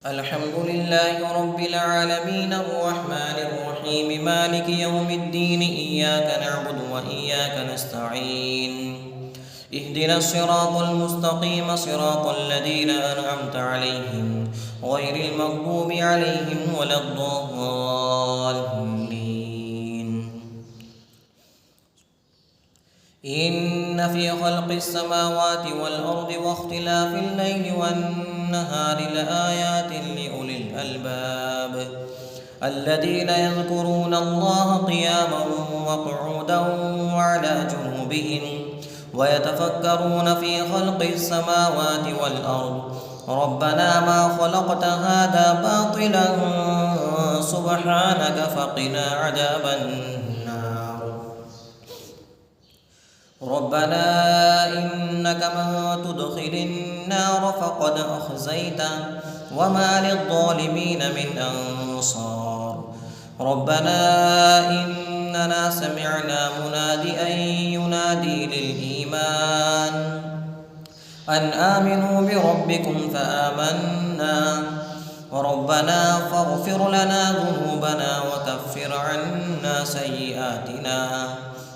الحمد لله رب العالمين الرحمن الرحيم مالك يوم الدين إياك نعبد وإياك نستعين اهدنا الصراط المستقيم صراط الذين أنعمت عليهم غير المغضوب عليهم ولا الضالين. إن في خلق السماوات والأرض واختلاف الليل والنهار لآيات لأولي الألباب الذين يذكرون الله قياما وقعودا وعلى جنوبهم ويتفكرون في خلق السماوات والأرض ربنا ما خلقت هذا باطلا سبحانك فقنا عذاب النار. ربنا إنك من تدخل النار فقد أخزيته وما للظالمين من أنصار. ربنا إننا سمعنا منادئا ينادي للإيمان أن آمنوا بربكم فآمنا ربنا فاغفر لنا ذنوبنا وكفر عنا سيئاتنا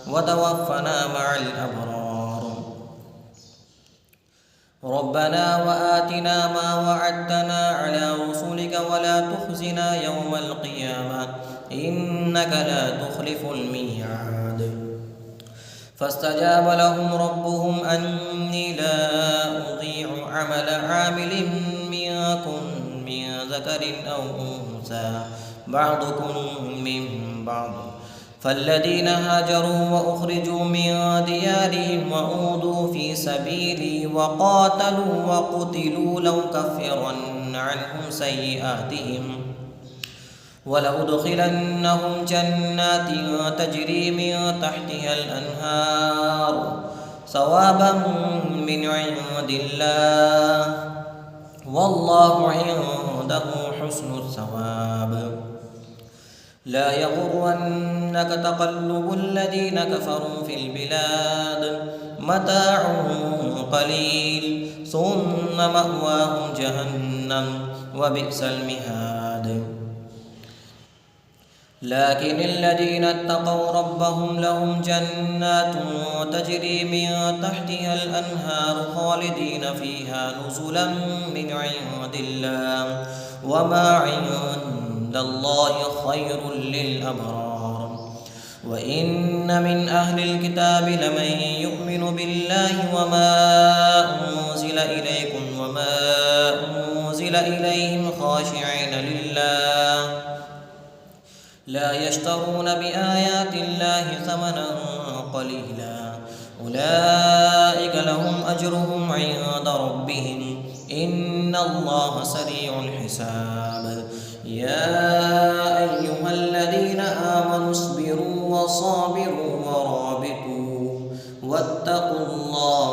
وتوفنا مع الأبرار. ربنا وآتنا ما وعدتنا على رسلك ولا تخزنا يوم القيامة إنك لا تخلف الميعاد. فاستجاب لهم ربهم أني لا أضيع عمل عامل منكم من ذكر أو أنثى بعضكم من بعض فالذين هاجروا وأخرجوا من ديارهم وأوذوا في سبيلي وقاتلوا وقتلوا لأكفرن عنهم سيئاتهم ولأدخلنهم جنات تجري من تحتها الأنهار ثوابا من عند الله والله عنده حسن الثواب. لا يغرنك تقلب الذين كفروا في البلاد متاع قليل ثم مأواهم جهنم وبئس المهاد. لكن الذين اتقوا ربهم لهم جنات تجري من تحتها الأنهار خالدين فيها نزلا من عند الله وما عند الله خير للأبرار. وإن من أهل الكتاب لمن يؤمن بالله وما أنزل إليكم وما أنزل إليهم خاشعين لله لا يشترون بآيات الله ثمنا قليلا أولئك لهم أجرهم عند ربهم إن الله سريع الحساب. يا أيها الذين آمنوا اصبروا وصابروا ورابطوا واتقوا الله